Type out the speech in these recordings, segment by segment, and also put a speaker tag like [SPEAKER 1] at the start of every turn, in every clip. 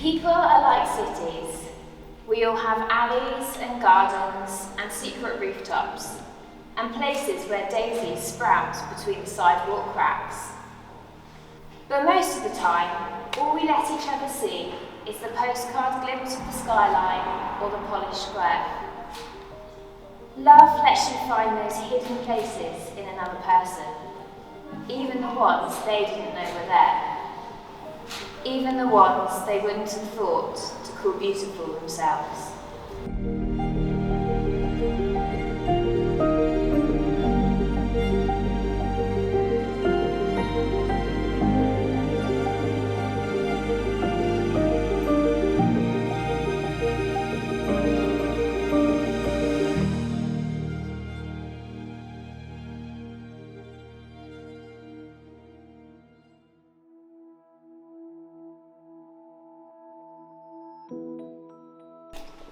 [SPEAKER 1] People are like cities. We all have alleys and gardens and secret rooftops and places where daisies sprout between the sidewalk cracks. But most of the time, all we let each other see is the postcard glimpse of the skyline or the polished square. Love lets you find those hidden places in another person, even the ones they didn't know were there, even the ones they wouldn't have thought to call beautiful themselves.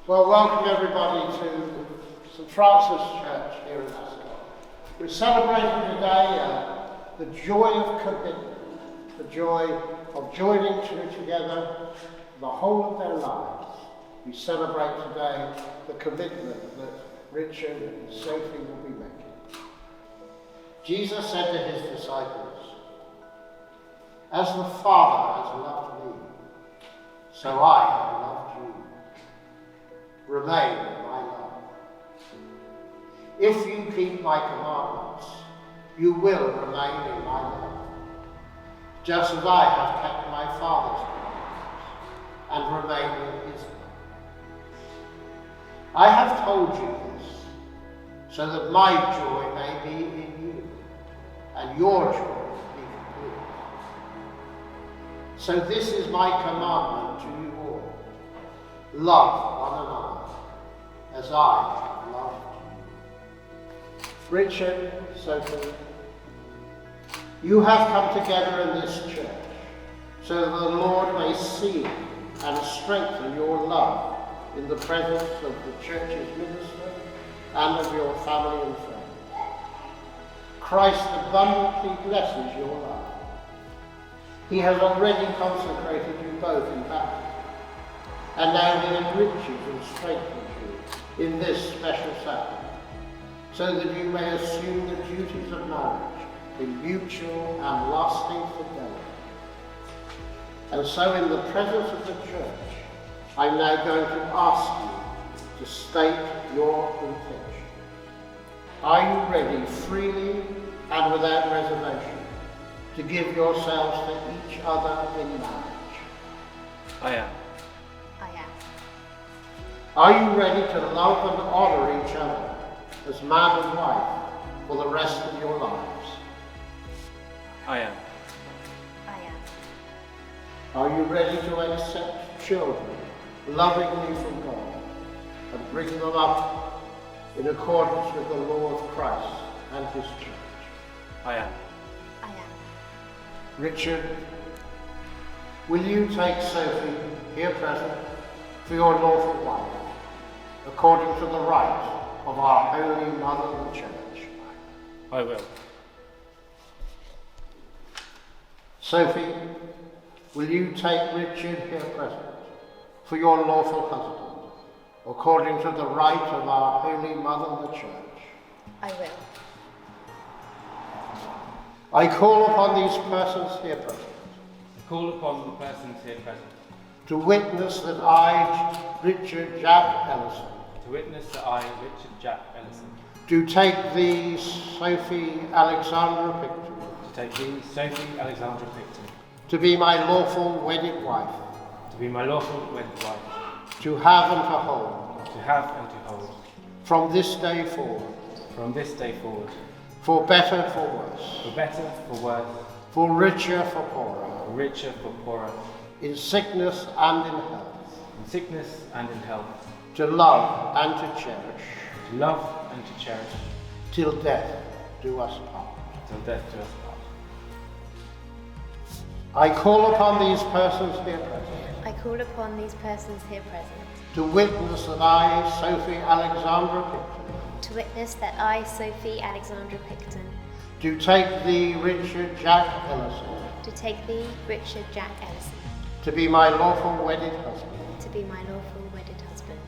[SPEAKER 2] Well, welcome everybody to St Francis Church here in Ascot. We're celebrating today the joy of commitment, the joy of joining together the whole of their lives. We celebrate today the commitment that Richard and Sophie will be making. Jesus said to his disciples, "As the Father has loved me, so I have loved you. Remain in my love. If you keep my commandments, you will remain in my love, just as I have kept my Father's commandments and remain in his love. I have told you this, so that my joy may be in you, and your joy be complete. So this is my commandment to you all. Love one another as I have loved you." Richard, Sophie, you have come together in this church so that the Lord may see and strengthen your love in the presence of the church's minister and of your family and friends. Christ abundantly blesses your love. He has already consecrated you both in baptism, and now he enriches and strengthens you in this special sacrament, so that you may assume the duties of marriage in mutual and lasting fidelity. And so in the presence of the church, I'm now going to ask you to state your intention. Are you ready freely and without reservation to give yourselves to each other in marriage?
[SPEAKER 3] I am.
[SPEAKER 2] Are you ready to love and honour each other as man and wife for the rest of your lives?
[SPEAKER 3] I am.
[SPEAKER 2] Are you ready to accept children lovingly from God and bring them up in accordance with the law of Christ and his church?
[SPEAKER 3] I am.
[SPEAKER 2] Richard, will you take Sophie, here present, for your lawful wife, according to the rite of our Holy Mother the Church?
[SPEAKER 3] I will.
[SPEAKER 2] Sophie, will you take Richard, here present, for your lawful husband, according to the rite of our Holy Mother the Church?
[SPEAKER 4] I will.
[SPEAKER 2] I call upon these persons here present to witness that I, Richard Jack Ellison, do take thee, Sophie Alexandra Picton, to be my lawful wedded wife, to have and to hold, from this day forward, for better, for worse, for richer, for poorer, in sickness and in health, to love and to cherish, till death do us part. I call upon these persons here present to witness that I, Sophie Alexandra Picton, do take thee, Richard Jack Ellison, to be my lawful wedded husband,
[SPEAKER 4] to be my lawful wedded husband,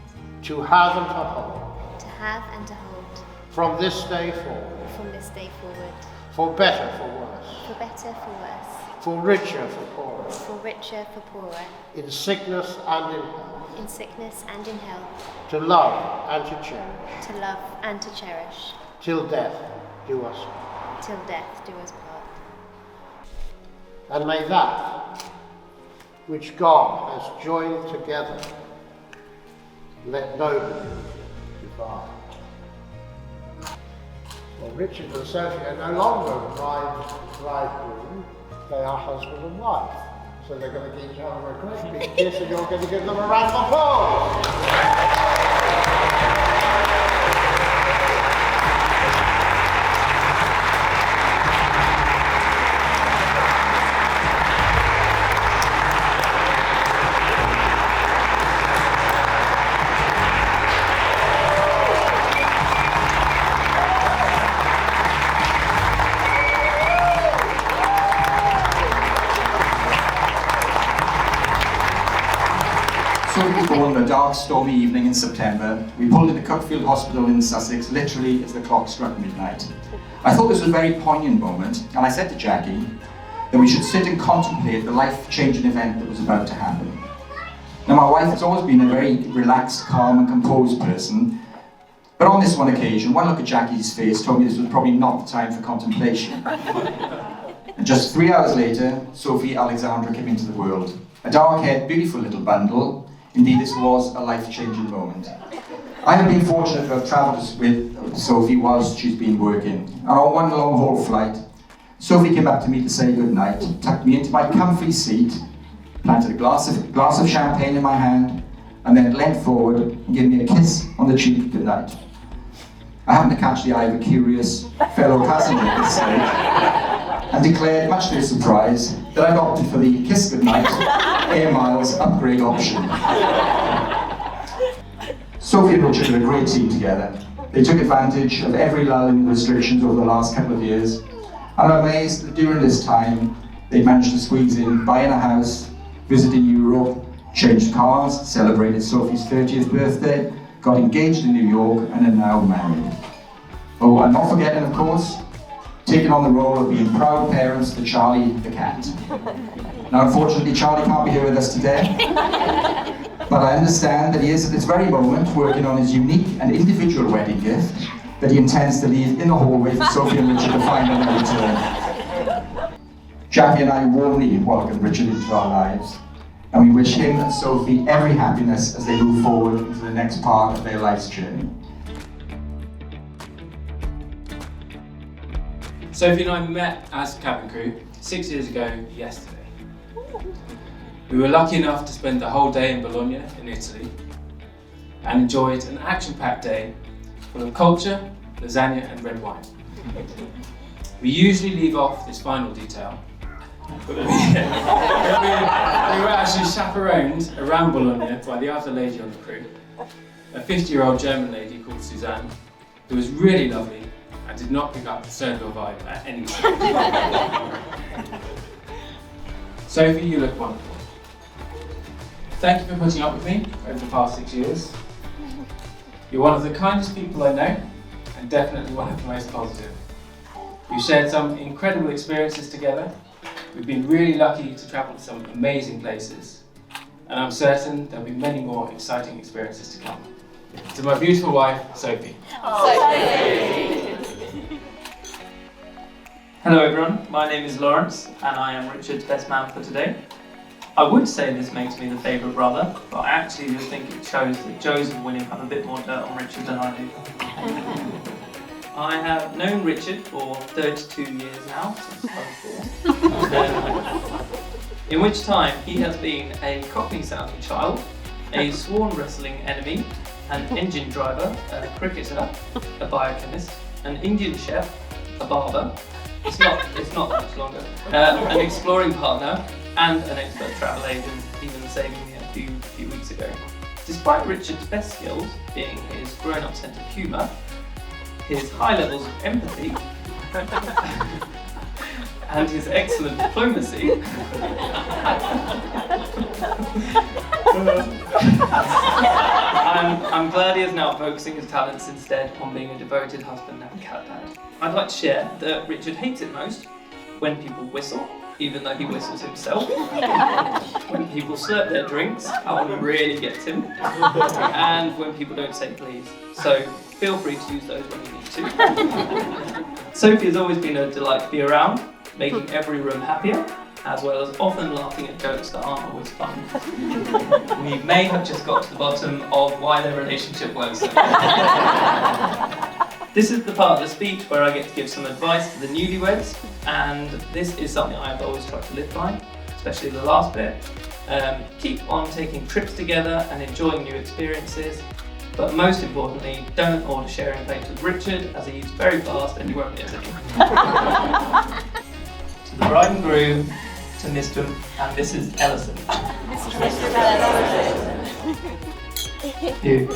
[SPEAKER 2] to have and to hold,
[SPEAKER 4] to have and to hold,
[SPEAKER 2] from this day forward,
[SPEAKER 4] from this day forward,
[SPEAKER 2] for better, for worse,
[SPEAKER 4] for better, for worse,
[SPEAKER 2] for richer, for poorer,
[SPEAKER 4] for richer, for poorer,
[SPEAKER 2] in sickness and in health,
[SPEAKER 4] in sickness and in health,
[SPEAKER 2] to love and to cherish,
[SPEAKER 4] to love and to cherish,
[SPEAKER 2] till death do us part.
[SPEAKER 4] till death do us part.
[SPEAKER 2] And may that which God has joined together, let nobody divide. Well, Richard and Sophie are no longer bridegroom, they are husband and wife. So they're going to give each other a great big kiss and you're going to give them a round of applause.
[SPEAKER 5] Sophie was born on a dark, stormy evening in September. We pulled into Cuckfield Hospital in Sussex, literally as the clock struck midnight. I thought this was a very poignant moment, and I said to Jackie that we should sit and contemplate the life-changing event that was about to happen. Now, my wife has always been a very relaxed, calm and composed person, but on this one occasion, one look at Jackie's face told me this was probably not the time for contemplation. And just 3 hours later, Sophie Alexandra came into the world. A dark-haired, beautiful little bundle. Indeed, this was a life-changing moment. I have been fortunate to have travelled with Sophie whilst she's been working. And on one long-haul flight, Sophie came up to me to say goodnight, tucked me into my comfy seat, planted a glass of champagne in my hand, and then leant forward and gave me a kiss on the cheek goodnight. I happened to catch the eye of a curious fellow passenger at this stage, and declared, much to his surprise, that I'd opted for the kiss goodnight Air Miles upgrade option. Sophie and Richard are a great team together. They took advantage of every lull in restrictions over the last couple of years, and I'm amazed that during this time they managed to squeeze in buying a house, visiting Europe, changed cars, celebrated Sophie's 30th birthday, got engaged in New York, and are now married. Oh, and not forgetting, of course, taking on the role of being proud parents to Charlie the cat. Now, unfortunately, Charlie can't be here with us today, but I understand that he is at this very moment working on his unique and individual wedding gift that he intends to leave in the hallway for Sophie and Richard to find on their return. Jackie and I warmly welcome Richard into our lives, and we wish him and Sophie every happiness as they move forward into the next part of their life's journey.
[SPEAKER 3] Sophie and I met as cabin crew 6 years ago yesterday. We were lucky enough to spend the whole day in Bologna in Italy and enjoyed an action-packed day full of culture, lasagna and red wine. We usually leave off this final detail, but we were actually chaperoned around Bologna by the other lady on the crew, a 50-year-old German lady called Suzanne, who was really lovely and did not pick up the Cernville vibe at any stage. Sophie, you look wonderful. Thank you for putting up with me over the past 6 years. You're one of the kindest people I know, and definitely one of the most positive. We've shared some incredible experiences together. We've been really lucky to travel to some amazing places, and I'm certain there'll be many more exciting experiences to come. To my beautiful wife, Sophie.
[SPEAKER 6] Hello everyone, my name is Lawrence and I am Richard's best man for today. I would say this makes me the favourite brother, but I actually just think it shows that Joseph and William have a bit more dirt on Richard than I do. I have known Richard for 32 years now, since I was born. In which time he has been a Cockney-sounding child, a sworn wrestling enemy, an engine driver, a cricketer, a biochemist, an Indian chef, a barber, it's not that much longer, an exploring partner, and an expert travel agent, even saving me a few weeks ago. Despite Richard's best skills being his grown-up sense of humour, his high levels of empathy, and his excellent diplomacy, I'm glad he is now focusing his talents instead on being a devoted husband and cat dad. I'd like to share that Richard hates it most when people whistle, even though he whistles himself. When people slurp their drinks, that one really gets him. And when people don't say please. So feel free to use those when you need to. Sophie has always been a delight to be around, making every room happier, as well as often laughing at jokes that aren't always fun. We may have just got to the bottom of why their relationship works so well. This is the part of the speech where I get to give some advice to the newlyweds, and this is something I've always tried to live by, especially the last bit. Keep on taking trips together and enjoying new experiences, but most importantly, don't order sharing plates with Richard, as he eats very fast and you won't miss any. To the bride and groom, to Mr and Mrs Ellison.
[SPEAKER 4] Mr Mrs Ellison.
[SPEAKER 6] You.